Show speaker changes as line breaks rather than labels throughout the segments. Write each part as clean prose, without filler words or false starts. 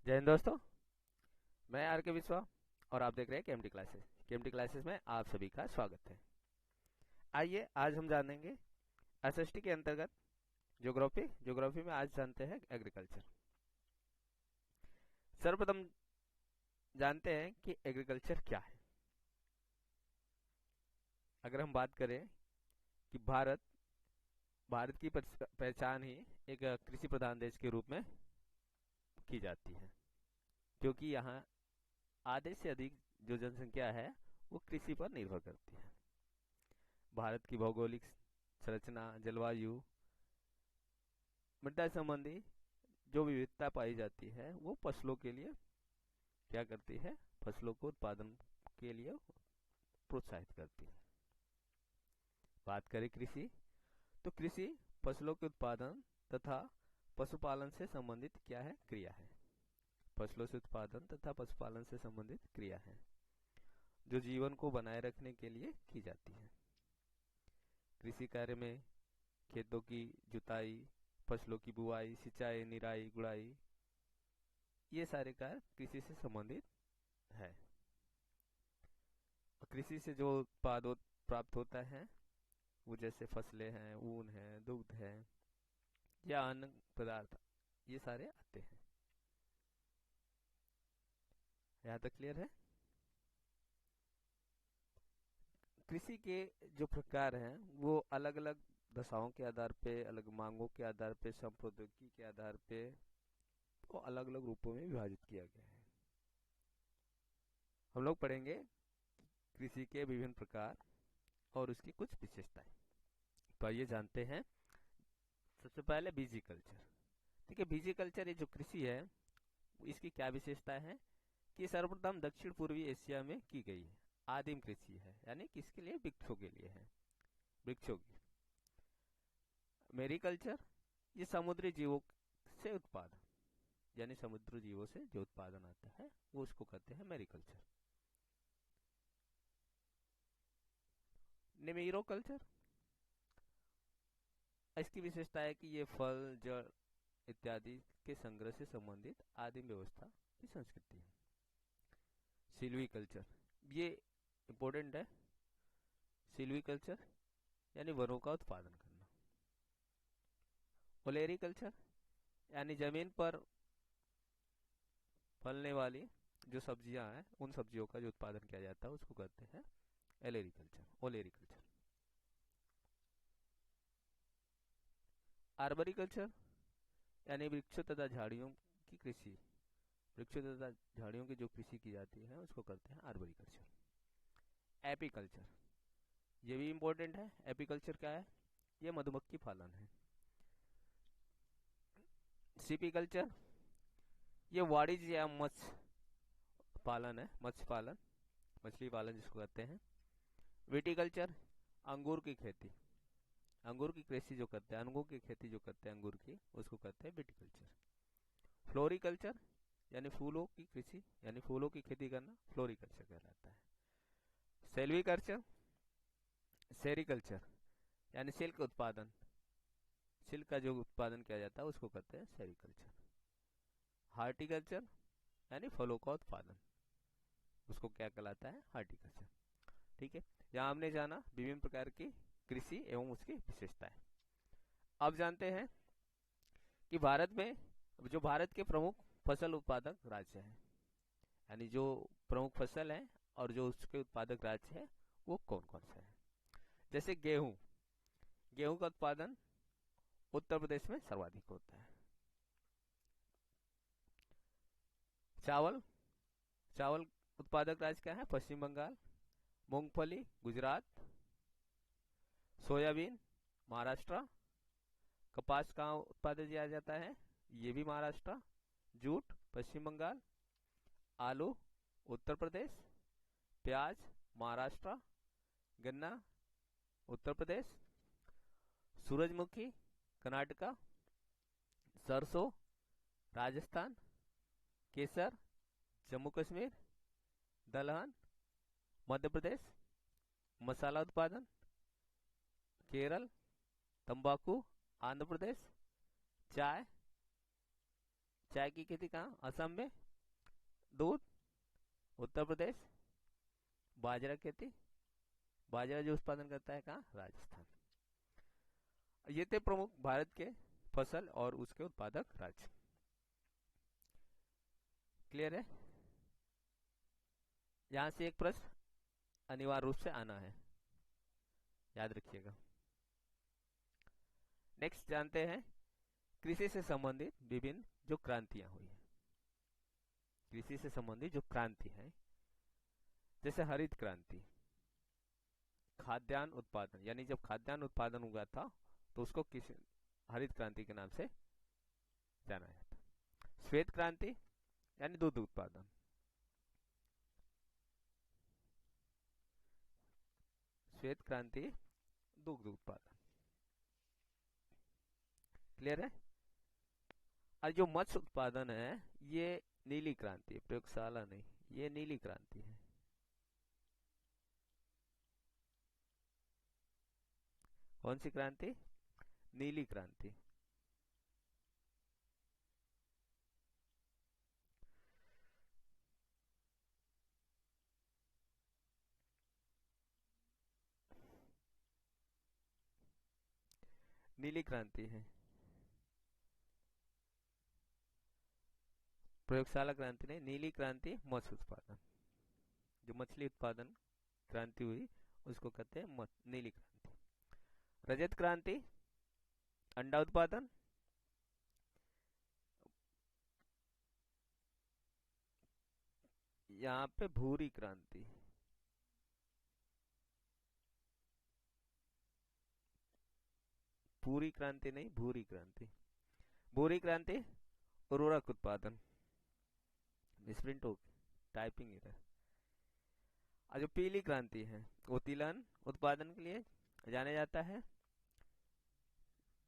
जय हिंद दोस्तों। मैं आर के विश्वा और आप देख रहे हैं केएमटी क्लासेस। केएमटी क्लासेस में आप सभी का स्वागत है। आइए आज हम जानेंगे एसएसटी के अंतर्गत ज्योग्राफी में आज जानते हैं एग्रीकल्चर। सर्वप्रथम जानते हैं कि एग्रीकल्चर क्या है। अगर हम बात करें कि भारत की पहचान ही एक कृषि प्रधान देश के रूप में की जाती है, क्योंकि यहाँ आधे से अधिक जो जनसंख्या है वो कृषि पर निर्भर करती है। भारत की भौगोलिक संरचना, जलवायु, मृदा संबंधी जो विविधता पाई जाती है वो फसलों के लिए क्या करती है, फसलों को उत्पादन के लिए प्रोत्साहित करती है। बात करें कृषि, तो कृषि फसलों के उत्पादन तथा पशुपालन से संबंधित क्या है, क्रिया है। फसलों से उत्पादन तथा पशुपालन से संबंधित क्रिया है जो जीवन को बनाए रखने के लिए की जाती है। कृषि कार्य में खेतों की जुताई, फसलों की बुआई, सिंचाई, निराई, गुड़ाई, ये सारे कार्य कृषि से संबंधित है। कृषि से जो उत्पाद प्राप्त होता है वो जैसे फसलें हैं, ऊन है, दुग्ध है या अन्य पदार्थ, ये सारे आते हैं। यहाँ तक क्लियर है। कृषि के जो प्रकार हैं वो अलग अलग दशाओं के आधार पे, अलग मांगों के आधार पे, श्रम प्रौद्योगिकी के आधार पे वो अलग अलग रूपों में विभाजित किया गया है। हम लोग पढ़ेंगे कृषि के विभिन्न प्रकार और उसकी कुछ विशेषताएं। तो आइए जानते हैं। सबसे पहले बीजी कल्चर। ठीक है, बीजी कल्चर ये जो कृषि है इसकी क्या विशेषता है कि सर्वप्रथम दक्षिण पूर्वी एशिया में की गई है। आदिम कृषि है, यानी किसके लिए, वृक्षों के लिए है, वृक्षों की। मेरीकल्चर ये समुद्री जीवों से उत्पादन, यानी समुद्री जीवों से जो उत्पादन आता है वो उसको कहते हैं मेरीकल्चर। निमेरो कल्चर, इसकी विशेषता है कि ये फल, जड़ इत्यादि के संग्रह से संबंधित आदिम व्यवस्था की संस्कृति है। सिल्वी कल्चर ये इंपॉर्टेंट है। सिल्वी कल्चर यानी वनों का उत्पादन करना। ओलेरी कल्चर यानी जमीन पर फलने वाली जो सब्जियां हैं उन सब्जियों का जो उत्पादन किया जाता है उसको कहते हैं एलेरी कल्चर, ओलेरी कल्चर। आर्बरी कल्चर यानी वृक्षों तथा झाड़ियों की कृषि, वृक्षों तथा झाड़ियों की जो कृषि की जाती है उसको कहते हैं आर्बरी कल्चर। एपीकल्चर ये भी इंपॉर्टेंट है। एपीकल्चर क्या है, ये मधुमक्खी पालन है। सीपीकल्चर ये वाणिज्य या मत्स्य पालन है, मत्स्य पालन, मछली पालन जिसको कहते हैं। विटिकल्चर अंगूर की खेती, अंगूर की कृषि जो करते हैं, अंगूर की खेती जो करते हैं अंगूर की, उसको कहते हैं विटिकल्चर। फ्लोरिकल्चर यानी फूलों की कृषि, यानी फूलों की खेती करना फ्लोरिकल्चर कहलाता है। सेल्वीकल्चर, सेरिकल्चर यानी सिल्क उत्पादन, सिल्क का जो उत्पादन किया जाता है उसको कहते हैं सेरिकल्चर। हार्टिकल्चर यानी फलों का उत्पादन, उसको क्या कहलाता है, हार्टिकल्चर। ठीक है, यहाँ हमने जाना विभिन्न प्रकार की कृषि एवं उसकी विशेषताएं। अब जानते हैं कि भारत में जो भारत के प्रमुख फसल उत्पादक राज्य हैं, यानी जो प्रमुख फसल है और जो उसके उत्पादक राज्य है वो कौन कौन से हैं। जैसे गेहूं, गेहूं का उत्पादन उत्तर प्रदेश में सर्वाधिक होता है। चावल, चावल उत्पादक राज्य क्या है, पश्चिम बंगाल। मूंगफली गुजरात। सोयाबीन महाराष्ट्र। कपास कहाँ उत्पादित किया जाता है, ये भी महाराष्ट्र। जूट पश्चिम बंगाल। आलू उत्तर प्रदेश। प्याज महाराष्ट्र। गन्ना उत्तर प्रदेश। सूरजमुखी कर्नाटका। सरसों राजस्थान। केसर जम्मू कश्मीर। दलहन मध्य प्रदेश। मसाला उत्पादन केरल। तंबाकू आंध्र प्रदेश। चाय, चाय की खेती कहाँ? असम में। दूध, उत्तर प्रदेश। बाजरा खेती, बाजरा जो उत्पादन करता है कहाँ? राजस्थान। ये थे प्रमुख भारत के फसल और उसके उत्पादक राज्य। क्लियर है? यहां से एक प्रश्न अनिवार्य रूप से आना है, याद रखिएगा। नेक्स्ट जानते हैं कृषि से संबंधित विभिन्न जो क्रांतियां हुई है। कृषि से संबंधित जो क्रांति है, जैसे हरित क्रांति, खाद्यान्न उत्पादन, यानी जब खाद्यान्न उत्पादन हुआ था तो उसको किस हरित क्रांति के नाम से जाना जाता। श्वेत क्रांति यानी दूध उत्पादन, श्वेत क्रांति दुग्ध उत्पादन। क्लियर है? और जो मत्स्य उत्पादन है ये नीली क्रांति, प्रयोगशाला नहीं, ये नीली क्रांति है। कौन सी क्रांति? नीली क्रांति। नीली क्रांति है, प्रयोगशाला क्रांति नहीं, नीली क्रांति मत्स्य उत्पादन। जो मछली उत्पादन क्रांति हुई उसको कहते हैं नीली क्रांति। रजत क्रांति अंडा उत्पादन, यहाँ पे भूरी क्रांति, पूरी क्रांति नहीं, भूरी क्रांति। भूरी क्रांति उर्वरक उत्पादन, मिसप्रिंट हो, टाइपिंग एरर। और जो पीली क्रांति है वो तिलहन उत्पादन के लिए जाने जाता है।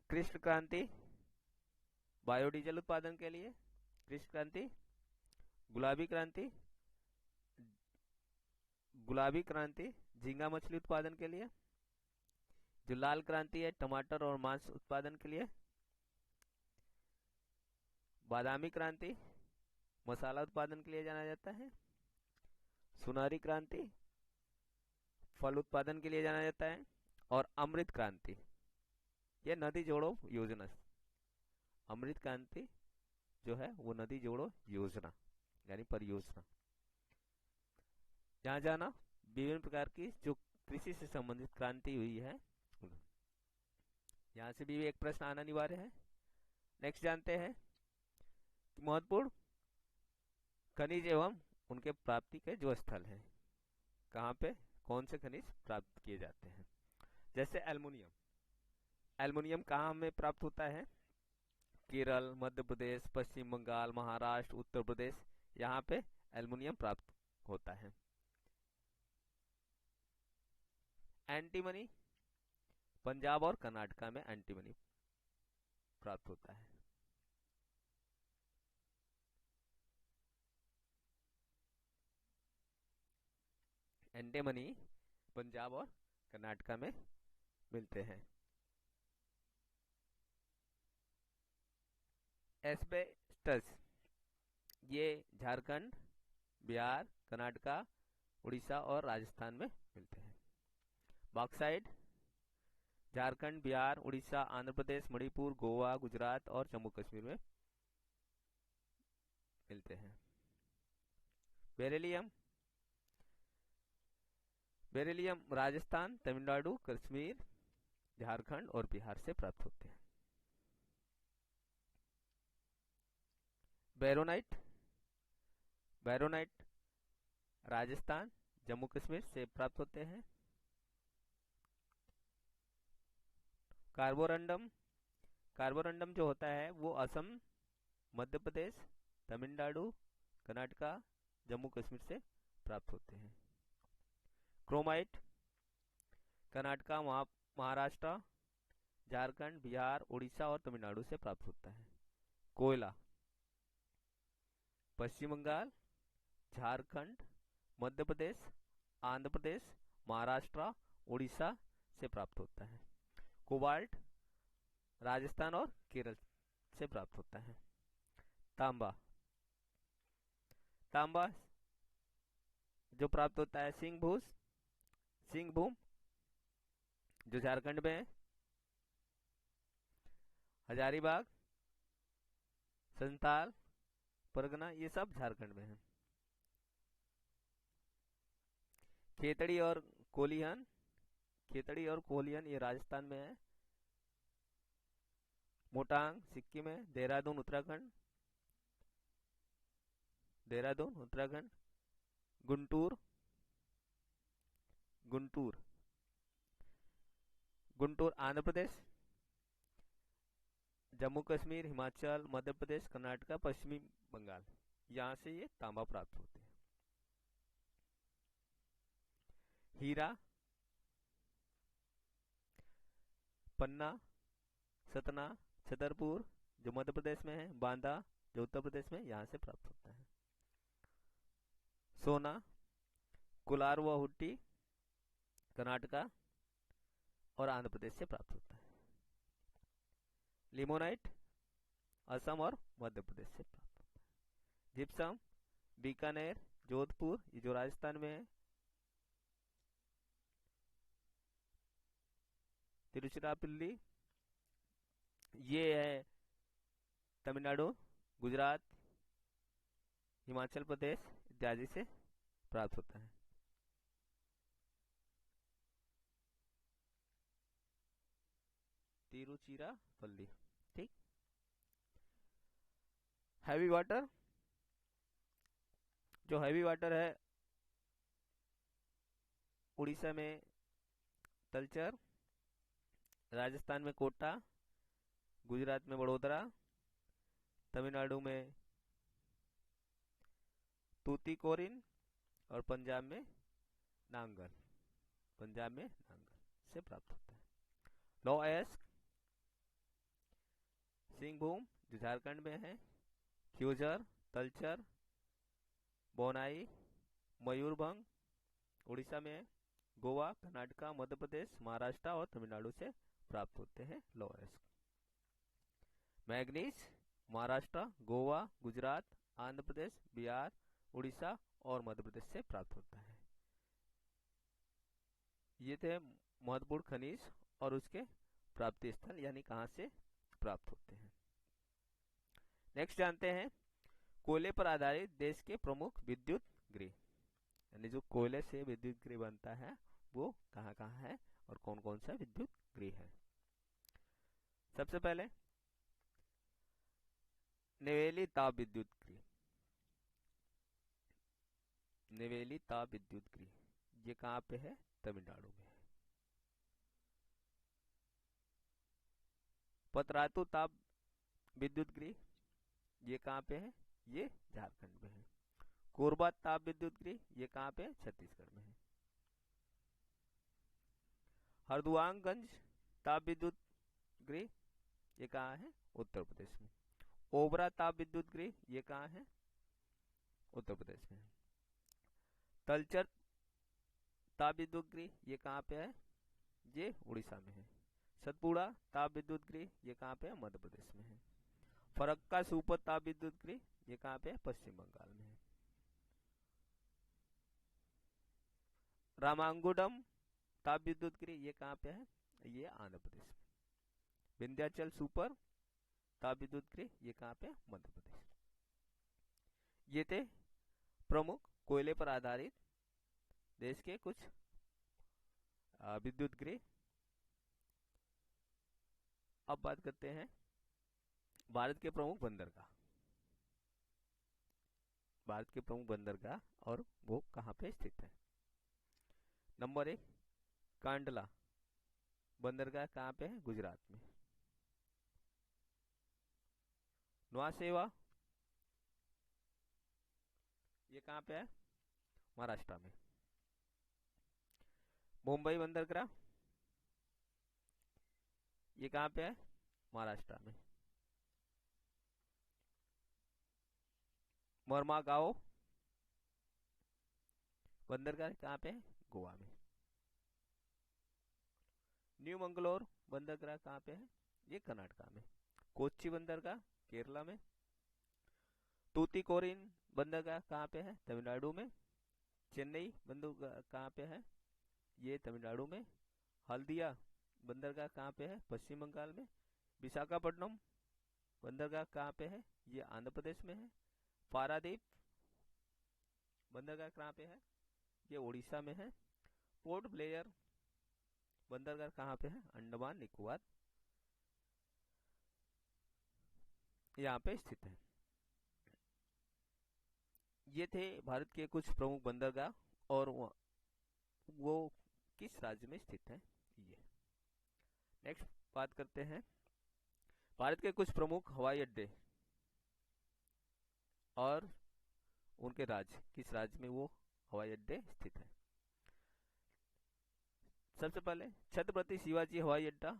कृष्ण क्रांति बायोडीजल उत्पादन के लिए, कृष्ण क्रांति। गुलाबी क्रांति, गुलाबी क्रांति झींगा मछली उत्पादन के लिए। जो लाल क्रांति है टमाटर और मांस उत्पादन के लिए। बादामी क्रांति मसाला उत्पादन के लिए जाना जाता है। सुनहरी क्रांति फल उत्पादन के लिए जाना जाता है। और अमृत क्रांति यह नदी जोड़ो योजना, अमृत क्रांति जो है वो नदी जोड़ो योजना यानी परियोजना। जहां जाना विभिन्न प्रकार की जो कृषि से संबंधित क्रांति हुई है, यहां से भी एक प्रश्न आना अनिवार्य है। नेक्स्ट जानते हैं महत्वपूर्ण खनिज एवं उनके प्राप्ति के जो स्थल हैं, कहाँ पे कौन से खनिज प्राप्त किए जाते हैं। जैसे एल्युमिनियम, एल्युमिनियम कहाँ हमें प्राप्त होता है? केरल, मध्य प्रदेश, पश्चिम बंगाल, महाराष्ट्र, उत्तर प्रदेश, यहाँ पे एल्युमिनियम प्राप्त होता है। एंटीमनी पंजाब और कर्नाटका में एंटीमनी प्राप्त होता है। एंटीमनी पंजाब और कर्नाटका में मिलते हैं। एस्बेस्टस ये झारखंड, बिहार, कर्नाटका, उड़ीसा और राजस्थान में मिलते हैं। बॉक्साइट झारखंड, बिहार, उड़ीसा, आंध्र प्रदेश, मणिपुर, गोवा, गुजरात और जम्मू कश्मीर में मिलते हैं। बेरिलियम, बेरिलियम राजस्थान, तमिलनाडु, कश्मीर, झारखंड और बिहार से प्राप्त होते हैं। बैरोनाइट, बैरोनाइट राजस्थान, जम्मू कश्मीर से प्राप्त होते हैं। कार्बोरंडम, कार्बोरंडम जो होता है वो असम, मध्य प्रदेश, तमिलनाडु, कर्नाटका, जम्मू कश्मीर से प्राप्त होते हैं। क्रोमाइट कर्नाटका, महाराष्ट्र, झारखंड, बिहार, उड़ीसा और तमिलनाडु से प्राप्त होता है। कोयला पश्चिम बंगाल, झारखंड, मध्य प्रदेश, आंध्र प्रदेश, महाराष्ट्र, उड़ीसा से प्राप्त होता है। कोबाल्ट राजस्थान और केरल से प्राप्त होता है। तांबा। तांबा जो प्राप्त होता है सिंहभूम जो झारखंड में है, हजारीबाग, संताल परगना, ये सब झारखंड में है। खेतड़ी और कोलिहन, खेतड़ी और कोलिहन ये राजस्थान में है। मोटांग सिक्किम है। देहरादून उत्तराखंड। गुंटूर गुंटूर गुंटूर आंध्र प्रदेश। जम्मू कश्मीर, हिमाचल, मध्य प्रदेश, कर्नाटक, पश्चिमी बंगाल, यहाँ से ये तांबा प्राप्त होते हैं। हीरा पन्ना, सतना, छतरपुर जो मध्य प्रदेश में है, बांदा जो उत्तर प्रदेश में, यहाँ से प्राप्त होता है। सोना कोलार व हुट्टी कर्नाटका और आंध्र प्रदेश से प्राप्त होता है। लिमोनाइट असम और मध्य प्रदेश से प्राप्त होता है। जिप्सम बीकानेर, जोधपुर ये जो राजस्थान में है। तिरुचिरापल्ली ये है तमिलनाडु, गुजरात, हिमाचल प्रदेश इत्यादि से प्राप्त होता है। तिरुचिरापल्ली, ठीक। हैवी वाटर, जो हैवी वाटर है उड़ीसा में तलचर, राजस्थान में कोटा, गुजरात में बड़ोदरा, तमिलनाडु में तूतीकोरिन और पंजाब में नांगल से प्राप्त होता है। लोएस्क सिंहभूम जो झारखंड में है। क्यूजर तलचर, बोनाई, मयूरभंज उड़ीसा में है। गोवा, कर्नाटका, मध्य प्रदेश, महाराष्ट्र और तमिलनाडु से प्राप्त होते हैं लोएस्क। मैग्नीज महाराष्ट्र, गोवा, गुजरात, आंध्र प्रदेश, बिहार, उड़ीसा और मध्य प्रदेश से प्राप्त होता है। ये थे महत्वपूर्ण खनिज और उसके प्राप्ति स्थल यानी कहाँ से प्राप्त होते हैं। नेक्स्ट जानते हैं कोयले पर आधारित देश के प्रमुख विद्युत गृह, यानी जो कोयले से विद्युत गृह बनता है वो कहाँ कहाँ है और कौन कौन सा विद्युत गृह है। सबसे पहले नेवेली ताप विद्युत गृह। नेवेली ताप विद्युत गृह ये कहाँ पे है? तमिलनाडु में है। पतरातु ताप विद्युत गृह ये कहाँ पे है? ये झारखंड में है। कोरबा ताप विद्युत गृह ये कहाँ पे है? छत्तीसगढ़ में है। हरदुआंगंज ताप विद्युत गृह ये कहाँ है? उत्तर प्रदेश में। ओबरा ताप विद्युत गृह ये कहाँ है? उत्तर प्रदेश में है। तलचर ताप विद्युत गृह ये कहाँ पे है? ये उड़ीसा में है। सतपुड़ा ताप विद्युत गृह ये कहाँ पे है? मध्य प्रदेश में है। फरक्का सुपर ताप विद्युत गृह ये कहाँ पे है? पश्चिम बंगाल में है। रामांगुडम ताप विद्युत गृह ये कहाँ पे है? ये आंध्र प्रदेश में। विंध्याचल सुपर ताप विद्युत गृह ये कहाँ पे? मध्य प्रदेश। ये थे प्रमुख कोयले पर आधारित देश के कुछ विद्युत गृह। अब बात करते हैं भारत के प्रमुख बंदरगाह। भारत के प्रमुख बंदरगाह और वो कहाँ पे स्थित है। नंबर 1 कांडला बंदरगाह कहाँ पे है? गुजरात में। नौसेवा ये कहाँ पे है? महाराष्ट्र में। मुंबई बंदरगाह ये कहाँ पे है? महाराष्ट्र में। मरमागांव बंदरगाह कहाँ पे है? गोवा में। न्यू मंगलोर बंदरगाह कहाँ पे है? ये कर्नाटका में। कोच्चि बंदरगाह केरला में। तूतीकोरिन बंदरगाह कहाँ पे है? तमिलनाडु में। चेन्नई बंदरगाह कहाँ पे है? ये तमिलनाडु में। हल्दिया बंदरगाह कहाँ पे है? पश्चिम बंगाल में। विशाखापट्टनम बंदरगाह कहाँ पे है? ये आंध्र प्रदेश में है। पारादीप बंदरगाह कहाँ पे है? ये उड़ीसा में है। पोर्ट ब्लेयर बंदरगाह कहाँ पे है? अंडमान निकोबार यहाँ पे स्थित है। ये थे भारत के कुछ प्रमुख बंदरगाह और वो किस राज्य में स्थित है। ये नेक्स्ट बात करते हैं भारत के कुछ प्रमुख हवाई अड्डे और उनके राज्य, किस राज्य में वो हवाई अड्डे स्थित है। सबसे पहले छत्रपति शिवाजी हवाई अड्डा,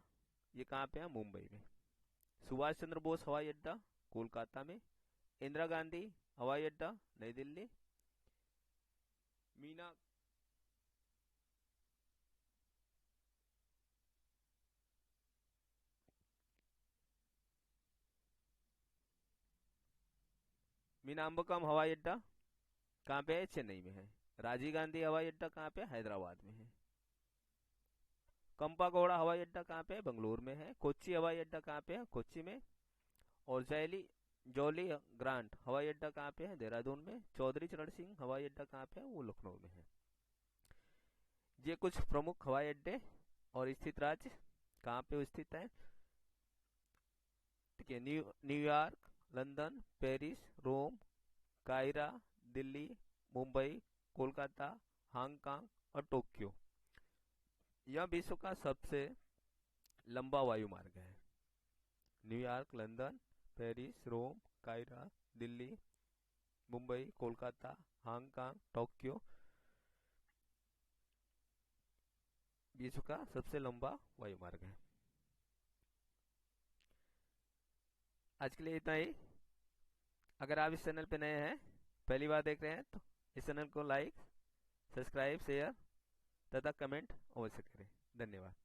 ये कहाँ पे है? मुंबई में। सुभाष चंद्र बोस हवाई अड्डा कोलकाता में। इंदिरा गांधी हवाई अड्डा नई दिल्ली। मीना मीनाम्बकम हवाई अड्डा कहाँ पे है? चेन्नई में है। राजीव गांधी हवाई अड्डा कहाँ पे? हैदराबाद में है। कंपागोड़ा हवाई अड्डा कहाँ पे है? बेंगलुरु में है। कोच्चि हवाई अड्डा कहाँ पे है? कोच्चि में। और जॉली ग्रांट हवाई अड्डा कहाँ पे है? देहरादून में। चौधरी चरण सिंह हवाई अड्डा कहाँ पे है? वो लखनऊ में है। ये कुछ प्रमुख हवाई अड्डे और स्थित राज्य कहाँ पे स्थित है। ठीक है, न्यूयॉर्क, लंदन, पेरिस, रोम, कायरा, दिल्ली, मुंबई, कोलकाता, हांगकांग और टोक्यो। यह विश्व का सबसे लंबा वायु मार्ग है। न्यूयॉर्क, लंदन, पेरिस, रोम, कायरा, दिल्ली, मुंबई, कोलकाता, हांगकांग, टोक्यो विश्व का सबसे लंबा वायु मार्ग है। आज के लिए इतना ही। अगर आप इस चैनल पे नए हैं, पहली बार देख रहे हैं, तो इस चैनल को लाइक, सब्सक्राइब, शेयर तथा कमेंट अवश्य करें। धन्यवाद।